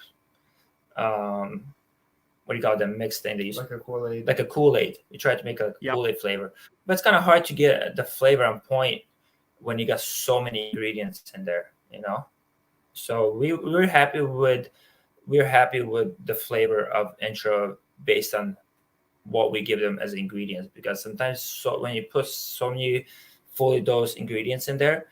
S2: What do you call it? The mixed thing they use,
S3: like a Kool-Aid.
S2: Like a Kool-Aid. We try to make a Kool-Aid flavor, but it's kind of hard to get the flavor on point when you got so many ingredients in there, you know. So we're happy with the flavor of Intra based on what we give them as ingredients, because sometimes when you put so many fully dosed ingredients in there,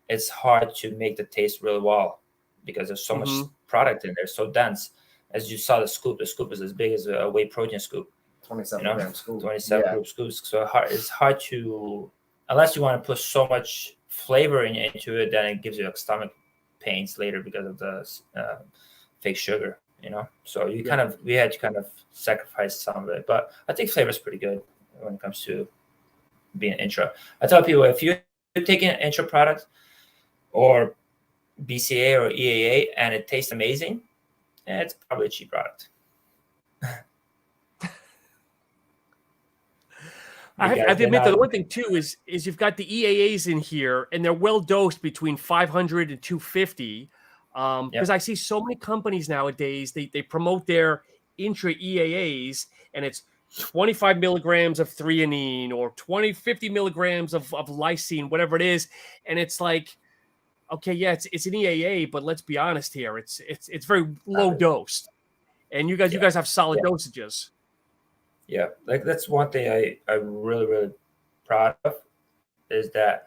S2: it's hard to make the taste really well because there's so much product in there, so dense. As you saw, the scoop is as big as a whey protein scoop.
S3: 27 gram scoop.
S2: 27 group scoops. So it's hard to, unless you want to put so much flavor into it, then it gives you stomach pains later because of the fake sugar, you know. So we had to kind of sacrifice some of it, but I think flavor is pretty good when it comes to being Intra. I tell people, if you're taking an Intra product or BCA or EAA and it tastes amazing, it's probably a cheap product.
S1: I have to admit that the one thing too is you've got the EAAs in here, and they're well dosed between 500 and 250. Because I see so many companies nowadays, they promote their Intra EAAs, and it's 25 milligrams of threonine or 50 milligrams of lysine, whatever it is, and it's like, okay, yeah, it's an EAA, but let's be honest here, it's very low dosed, and you guys have solid dosages.
S2: Yeah, like that's one thing I'm really proud of, is that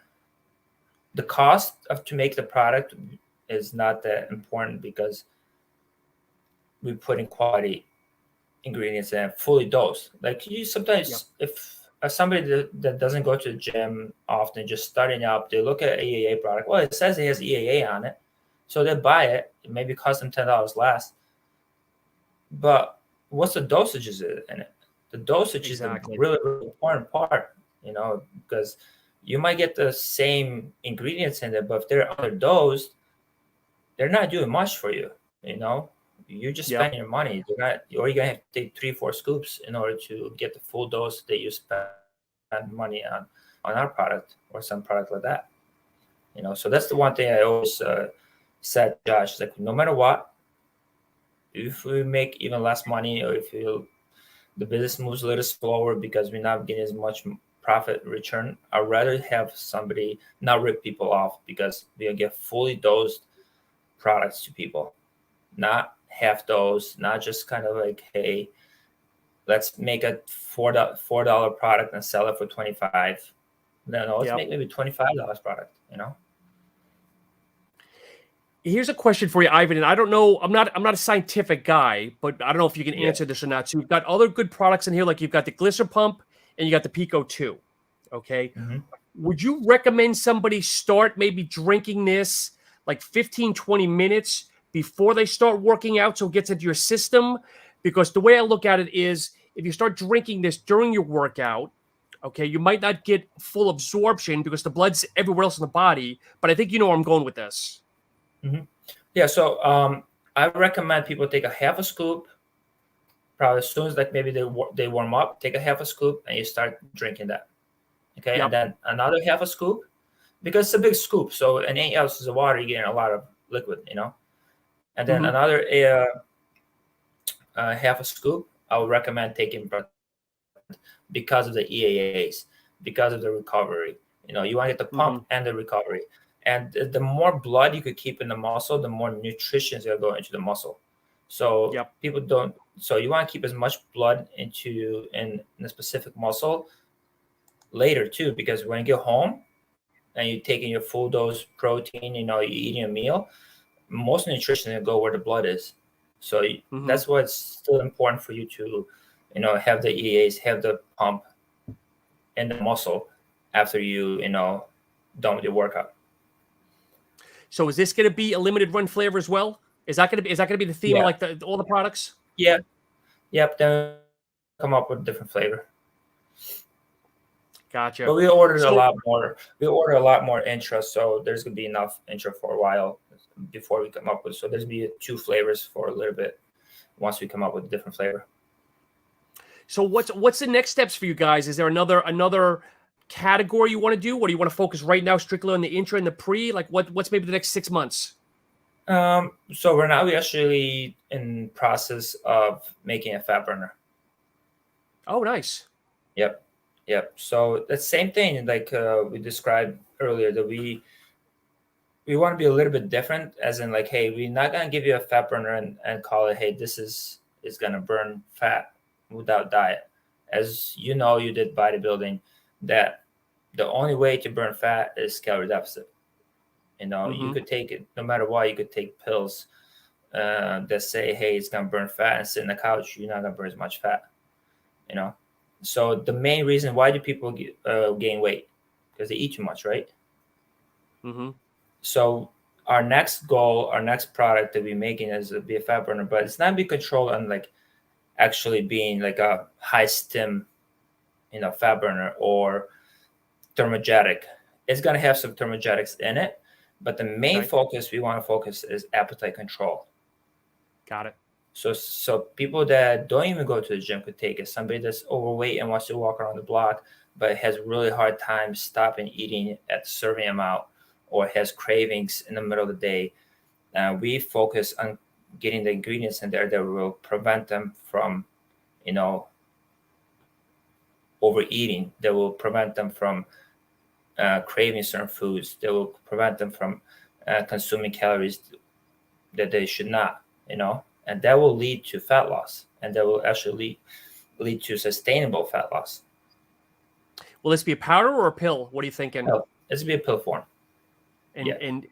S2: the cost to make the product is not that important, because we put in quality ingredients and fully dosed. Like you sometimes, if somebody that doesn't go to the gym often, just starting up, they look at an EAA product. Well, it says it has EAA on it, so they buy it. It maybe costs them $10 less. But what's the dosages in it? The dosage is the really important part, you know, because you might get the same ingredients in there, but if they're underdosed, they're not doing much for you, you know. You're just spending your money. Or you're gonna have to take 3-4 scoops in order to get the full dose that you spend money on our product or some product like that. You know, so that's the one thing I always said, Josh, like no matter what, if we make even less money, or if the business moves a little slower because we're not getting as much profit return, I'd rather have somebody not rip people off, because we get fully dosed products to people, not half dose, not just kind of like, hey, let's make a $4 product and sell it for $25. No, let's make maybe $25 product, you know.
S1: Here's a question for you, Ivan, and I don't know, I'm not a scientific guy, but I don't know if you can answer this or not. So you've got other good products in here, like you've got the Glycer Pump and you got the Pico 2. Okay. Would you recommend somebody start maybe drinking this like 15, 20 minutes before they start working out, so it gets into your system? Because the way I look at it is, if you start drinking this during your workout, okay, you might not get full absorption because the blood's everywhere else in the body. But I think you know where I'm going with this.
S2: Yeah, so I recommend people take a half a scoop, probably as soon as like maybe they warm up, take a half a scoop and you start drinking that. Okay, and then another half a scoop, because it's a big scoop, so an 8 ounces of water, you're getting a lot of liquid, you know. And then another half a scoop, I would recommend taking because of the EAAs, because of the recovery. You know, you want to get the pump and the recovery. And the more blood you could keep in the muscle, the more nutrition is going to go into the muscle. So people don't. So you want to keep as much blood in a specific muscle later too, because when you get home and you're taking your full dose protein, you know, you're eating a meal, most nutrition is going to go where the blood is. So that's why it's still important for you to, you know, have the EAs, have the pump in the muscle after you know, done with your workout.
S1: So is this going to be a limited run flavor as well? Is that going to be the theme of like all the products?
S2: Yeah. Yep. Then come up with a different flavor.
S1: Gotcha.
S2: But we ordered a lot more. We ordered a lot more Intra, so there's going to be enough Intra for a while before we come up with. So there's going to be 2 flavors for a little bit once we come up with a different flavor.
S1: So what's the next steps for you guys? Is there another category you want to do? Or do you want to focus right now strictly on the Intra and the pre? Like what's maybe the next 6 months?
S2: So we're now actually in process of making a fat burner.
S1: Oh, nice.
S2: Yep. Yep. So the same thing, like we described earlier, that we want to be a little bit different, as in like, hey, we're not gonna give you a fat burner and call it, hey, this is gonna burn fat without diet. As you know, you did bodybuilding, that the only way to burn fat is calorie deficit. You know, you could take it no matter what. You could take pills that say, hey, it's gonna burn fat, and sit in the couch, you're not gonna burn as much fat. You know, so the main reason why do people gain weight? Because they eat too much, right? So our next goal, our next product that we're making is to be a fat burner, but it's not be controlled on like actually being like a high stim, you know, fat burner or thermogenic. It's gonna have some thermogenics in it, but the main focus we want to focus is appetite control.
S1: Got it.
S2: So people that don't even go to the gym could take it. Somebody that's overweight and wants to walk around the block, but has really hard time stopping eating at the serving amount, or has cravings in the middle of the day. We focus on getting the ingredients in there that will prevent them from, you know, overeating, that will prevent them from craving certain foods, that will prevent them from consuming calories that they should not, you know, and that will lead to fat loss, and that will actually lead to sustainable fat loss.
S1: Will this be a powder or a pill? What are you thinking?
S2: No, this will be a pill form.
S1: And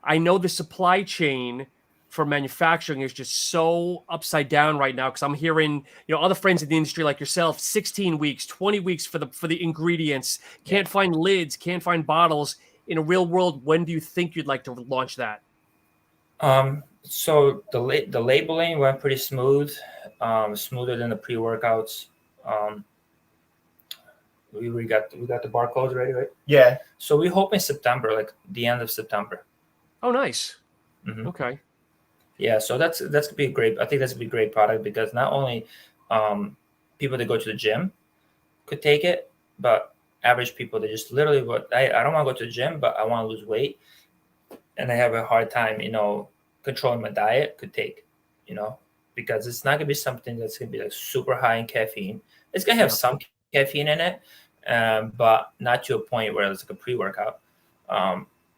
S1: I know the supply chain for manufacturing is just so upside down right now, because I'm hearing, you know, other friends in the industry like yourself, 16 weeks, 20 weeks for the ingredients, can't find lids, can't find bottles. In a real world, when do you think you'd like to launch that?
S2: So the labeling went pretty smooth, smoother than the pre-workouts. We got the barcodes ready, right?
S3: Yeah.
S2: So we hope in September, like the end of September.
S1: Oh, nice. Okay.
S2: Yeah, so that's gonna be a great. I think that's gonna be a great product, because not only people that go to the gym could take it, but average people that just literally I don't want to go to the gym, but I want to lose weight, and I have a hard time, you know, controlling my diet, could take, you know, because it's not gonna be something that's gonna be like super high in caffeine. It's gonna have some caffeine in it, but not to a point where it's like a pre-workout.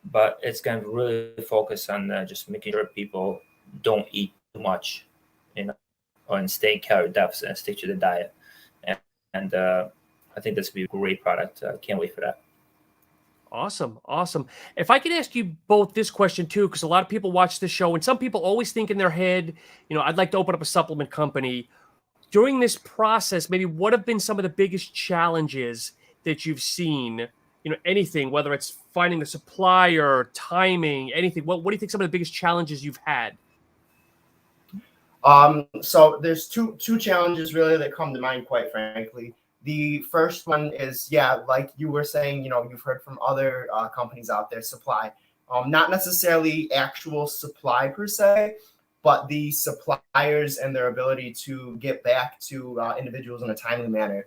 S2: But it's going to really focus on just making sure people don't eat too much, you know, and stay in calorie deficit and stick to the diet. And I think this would be a great product. I can't wait for that.
S1: Awesome. Awesome. If I could ask you both this question too, because a lot of people watch this show and some people always think in their head, you know, I'd like to open up a supplement company. During this process, maybe what have been some of the biggest challenges that you've seen? You know, anything, whether it's finding the supplier, timing, anything. What do you think some of the biggest challenges you've had?
S3: So there's two challenges really that come to mind, quite frankly. The first one is, like you were saying, you know, you've heard from other companies out there, supply. Not necessarily actual supply per se, but the suppliers and their ability to get back to individuals in a timely manner.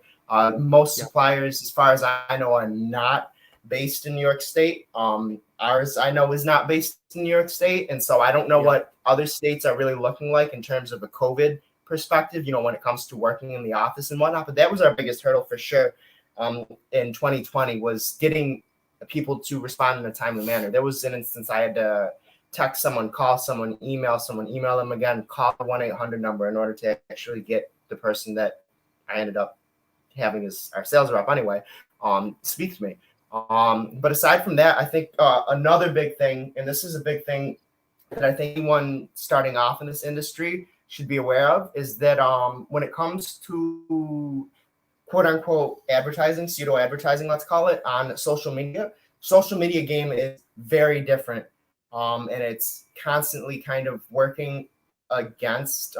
S3: Most suppliers, as far as I know, are not based in New York State. Ours, I know, is not based in New York State. And so I don't know what other states are really looking like in terms of a COVID perspective, you know, when it comes to working in the office and whatnot. But that was our biggest hurdle for sure in 2020, was getting people to respond in a timely manner. There was an instance I had to text someone, call someone, email them again, call the 1-800 number in order to actually get the person that I ended up having as our sales rep anyway, speak to me. But aside from that, I think another big thing, and this is a big thing that I think anyone starting off in this industry should be aware of, is that when it comes to quote unquote advertising, pseudo advertising, let's call it, on social media game is very different. And it's constantly kind of working against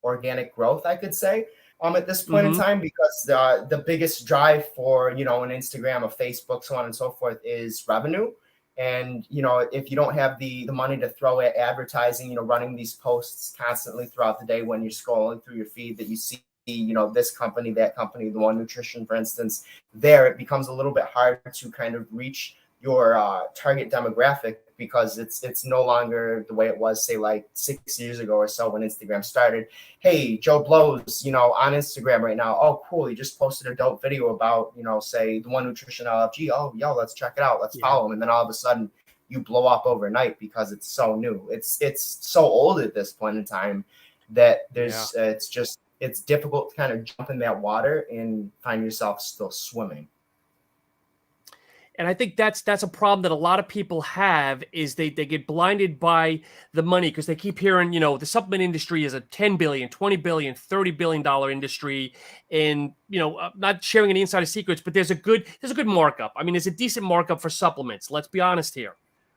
S3: organic growth, I could say, at this point in time, because the biggest drive for, you know, an Instagram, a Facebook, so on and so forth, is revenue. And, you know, if you don't have the money to throw at advertising, you know, running these posts constantly throughout the day when you're scrolling through your feed that you see, you know, this company, that company, the One Nutrition, for instance, there, it becomes a little bit hard to kind of reach your target demographic, because it's no longer the way it was, say, like 6 years ago or so when Instagram started. Hey, Joe Blows, on Instagram right now. Oh, cool. He just posted a dope video about, say, the One Nutrition LFG. Oh, yo, let's check it out. Let's follow him. And then all of a sudden you blow up overnight because it's so new. It's so old at this point in time that there's it's difficult to kind of jump in that water and find yourself still swimming.
S1: And I think that's a problem that a lot of people have, is they get blinded by the money, because they keep hearing, the supplement industry is a $10 billion, $20 billion, $30 billion industry. And, not sharing any insider secrets, but there's a good markup. I mean, there's a decent markup for supplements. Let's be honest here.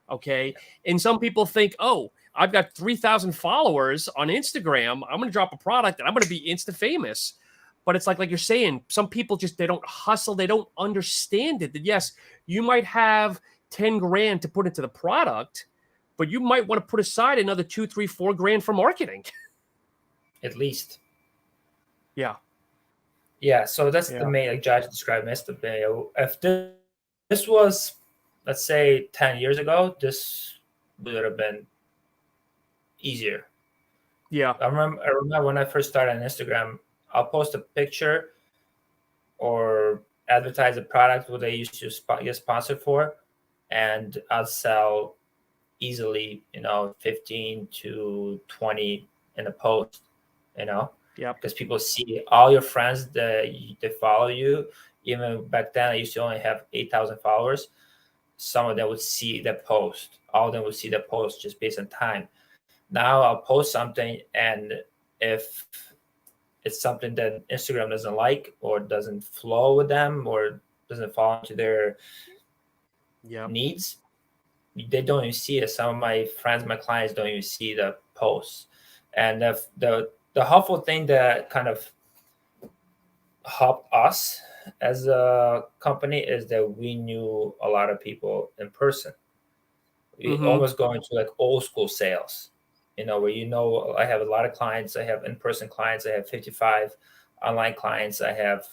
S1: Okay. And some people think, oh, I've got 3,000 followers on Instagram. I'm going to drop a product and I'm going to be insta famous. But it's like you're saying, some people just, they don't hustle. They don't understand it. That yes, you might have 10 grand to put into the product, but you might want to put aside another 2, 3, 4 grand for marketing.
S2: At least.
S1: Yeah.
S2: Yeah. So that's the main, like Josh described yesterday. If this was, let's say 10 years ago, this would have been easier.
S1: Yeah.
S2: I remember when I first started on Instagram, I'll post a picture or advertise a product what they used to get sponsored for, and I'll sell easily, 15 to 20 in a post, because people see all your friends that they follow you. Even back then, I used to only have 8,000 followers. Some of them would see that post. All of them would see that post just based on time. Now I'll post something, and if it's something that Instagram doesn't like or doesn't flow with them or doesn't fall into their needs, they don't even see it. Some of my friends, my clients don't even see the posts. And the helpful thing that kind of helped us as a company is that we knew a lot of people in person. We almost go into like old school sales. Where I have a lot of clients. I have in-person clients. I have 55 online clients. I have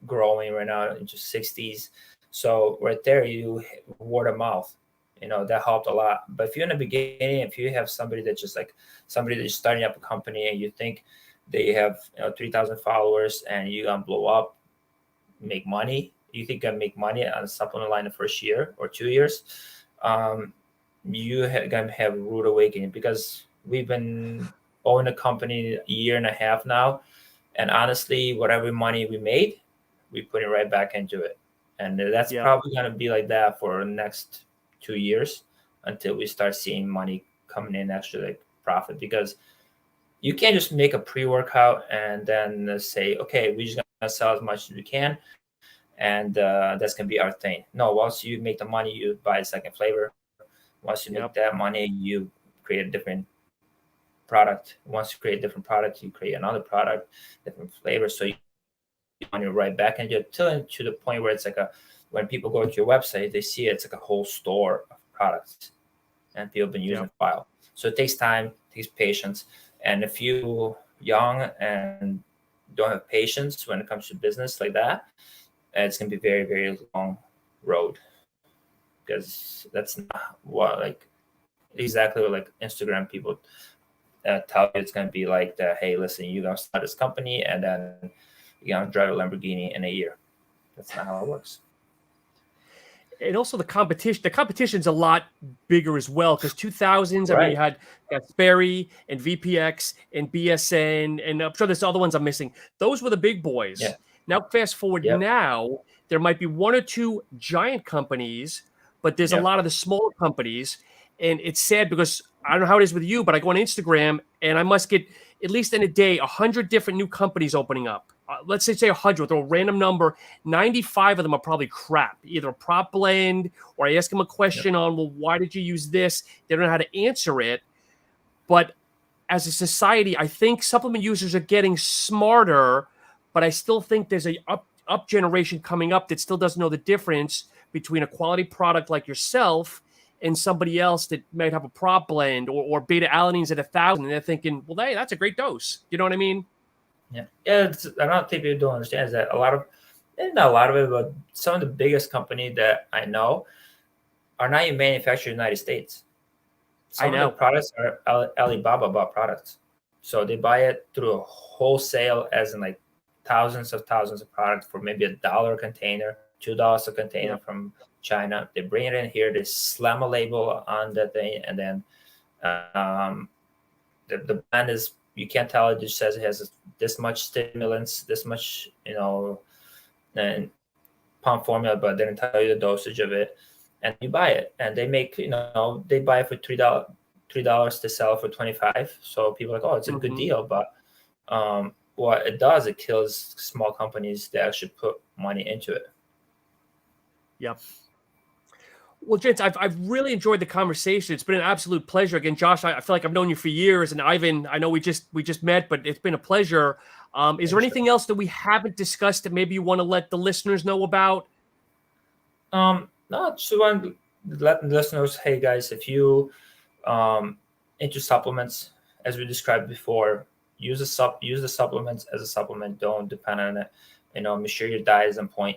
S2: growing right now into 60s. So right there, you word of mouth, that helped a lot. But if you're in the beginning, if you have somebody that's starting up a company and you think they have 3,000 followers and you're gonna blow up, make money, you think you're gonna make money on a supplement line the first year or 2 years, you're gonna have a rude awakening, because we've been owning a company a year and a half now, and honestly, whatever money we made, we put it right back into it, and that's probably gonna be like that for the next 2 years until we start seeing money coming in extra, like profit. Because you can't just make a pre-workout and then say, okay, we're just gonna sell as much as we can, and that's gonna be our thing. No, once you make the money, you buy a second flavor. Once you make that money, you create a different product. Once you create a different product, you create another product, different flavors. So you money right back into it, to the point where it's like when people go to your website, they see it's like a whole store of products, and people have been using it for a while. So it takes time, it takes patience. And if you're young and don't have patience when it comes to business like that, it's going to be very, very long road. Because that's not what exactly what Instagram people tell you it's going to be like that. Hey, listen, you're going to start this company and then you're going to drive a Lamborghini in a year. That's not how it works.
S1: And also the competition's a lot bigger as well, because 2000s, I mean, you had Sperry and VPX and BSN, and I'm sure there's other ones I'm missing. Those were the big boys. Yeah. Now, fast forward now, there might be 1 or 2 giant companies, but there's a lot of the smaller companies. And it's sad, because I don't know how it is with you, but I go on Instagram and I must get, at least in a day, 100 different new companies opening up. Let's say 100, throw a random number. 95 of them are probably crap, either a prop blend, or I ask them a question on, well, why did you use this? They don't know how to answer it. But as a society, I think supplement users are getting smarter, but I still think there's a up generation coming up that still doesn't know the difference between a quality product like yourself and somebody else that might have a prop blend or beta alanines at 1,000, and they're thinking, well, hey, that's a great dose. You know what I mean?
S2: Yeah. I don't think people don't understand is that not a lot of it, but some of the biggest company that I know, are not even manufactured in the United States. Some of
S1: know.
S2: the products are Alibaba bought products. So they buy it through a wholesale, as in like thousands of products for maybe $1 a container, $2 a container from China. They bring it in here, they slam a label on the thing, and then the brand is, you can't tell, it just says it has this much stimulants, this much, and pump formula, but they didn't tell you the dosage of it. And you buy it, and they make, they buy it for $3 to sell for $25. So people are like, oh, it's a good deal. But what it does, it kills small companies that actually put money into it.
S1: Yep. Well, gents, I've really enjoyed the conversation. It's been an absolute pleasure. Again, Josh, I feel like I've known you for years, and Ivan, I know we just met, but it's been a pleasure. Is there anything else that we haven't discussed that maybe you want to let the listeners know about?
S2: No, just want to let the listeners, hey guys, if you into supplements, as we described before, use the supplements as a supplement. Don't depend on it. Make sure your diet is on point.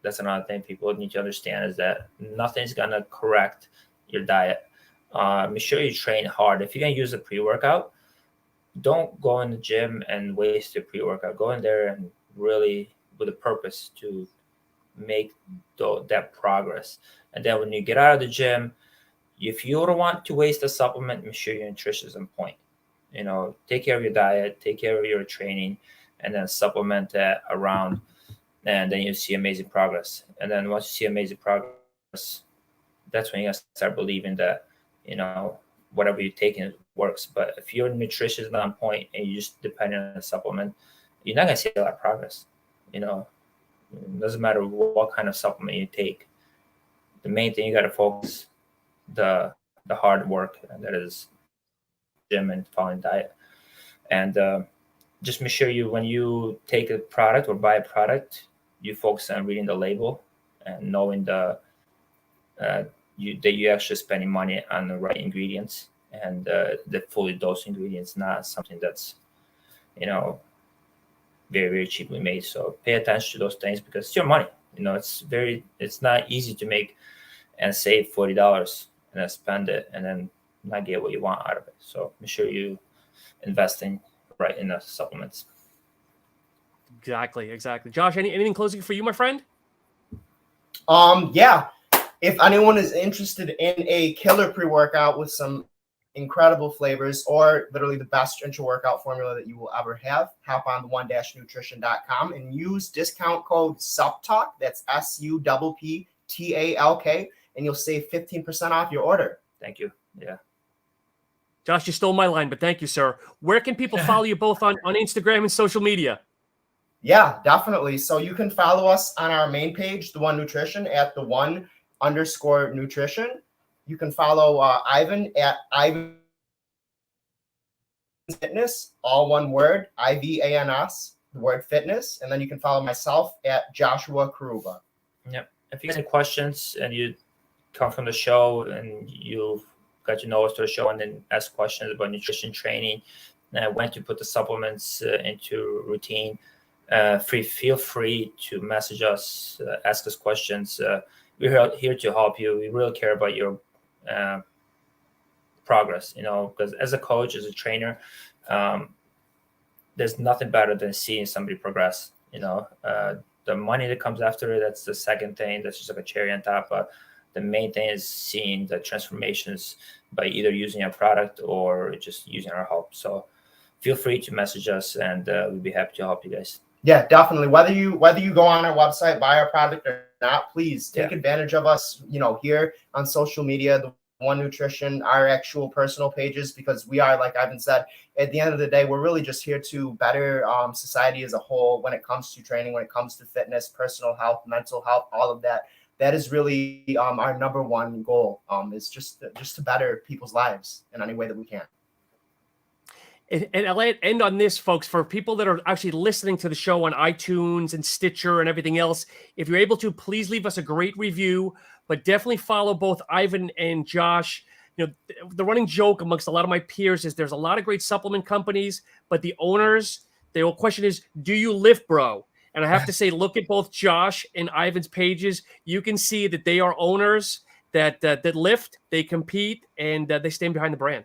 S2: That's another thing people need to understand, is that nothing's gonna correct your diet. Make sure you train hard. If you're gonna use a pre-workout, don't go in the gym and waste your pre-workout. Go in there and really with a purpose to make that progress. And then when you get out of the gym, if you don't want to waste a supplement, make sure your nutrition is on point. Take care of your diet, take care of your training, and then supplement that around. And then you see amazing progress. And then once you see amazing progress, that's when you gotta start believing that, whatever you're taking works. But if your nutrition is not on point and you just depend on a supplement, you're not gonna see a lot of progress. It doesn't matter what kind of supplement you take. The main thing you gotta focus the hard work, and that is gym and following diet. And just make sure when you take a product or buy a product, you focus on reading the label and knowing that you're actually spending money on the right ingredients, and the fully dosed ingredients, not something that's very, very cheaply made. So pay attention to those things, because it's your money. It's not easy to make and save $40 and then spend it and then not get what you want out of it. So make sure you investing right in the supplements.
S1: Exactly. Josh, anything closing for you, my friend?
S3: Yeah. If anyone is interested in a killer pre-workout with some incredible flavors, or literally the best intra-workout formula that you will ever have, hop on the one-nutrition.com and use discount code Supptalk. That's SUPPTALK, and you'll save 15% off your order.
S2: Thank you. Yeah.
S1: Josh, you stole my line, but thank you, sir. Where can people follow you both on Instagram and social media?
S3: Yeah, definitely. So you can follow us on our main page, The One Nutrition, at @1_nutrition. You can follow Ivan at Ivan Fitness, all one word, IVANS, the word fitness. And then you can follow myself at Joshua Karuba.
S2: Yep. If you have any questions and you come from the show and you've got to know us to the show and then ask questions about nutrition training, when to put the supplements into routine, feel free to message us, ask us questions. We're here to help you. We really care about your progress, because as a coach, as a trainer, there's nothing better than seeing somebody progress. The money that comes after it, that's the second thing. That's just like a cherry on top. But the main thing is seeing the transformations by either using our product or just using our help. So feel free to message us, and we'd be happy to help you guys.
S3: Yeah, definitely. Whether you go on our website, buy our product or not, please take advantage of us, here on social media, The One Nutrition, our actual personal pages, because we are, like Ivan said, at the end of the day, we're really just here to better society as a whole when it comes to training, when it comes to fitness, personal health, mental health, all of that. That is really our number one goal, is just to better people's lives in any way that we can.
S1: And I'll end on this, folks, for people that are actually listening to the show on iTunes and Stitcher and everything else. If you're able to, please leave us a great review, but definitely follow both Ivan and Josh. The running joke amongst a lot of my peers is there's a lot of great supplement companies, but the owners, the whole question is, do you lift, bro? And I have to say, look at both Josh and Ivan's pages. You can see that they are owners that lift, they compete, and they stand behind the brand.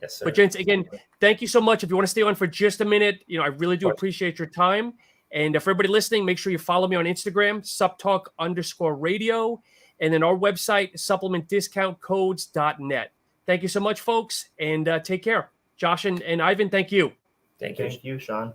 S2: Yes, sir.
S1: But gents, again, thank you so much. If you want to stay on for just a minute, I really do
S2: Of course.
S1: appreciate your time. And for everybody listening, make sure you follow me on Instagram, Supptalk_radio, and then our website, supplementdiscountcodes.net. Thank you so much, folks, and take care. Josh and Ivan, thank you.
S2: Thank you.
S3: Thank you, Sean.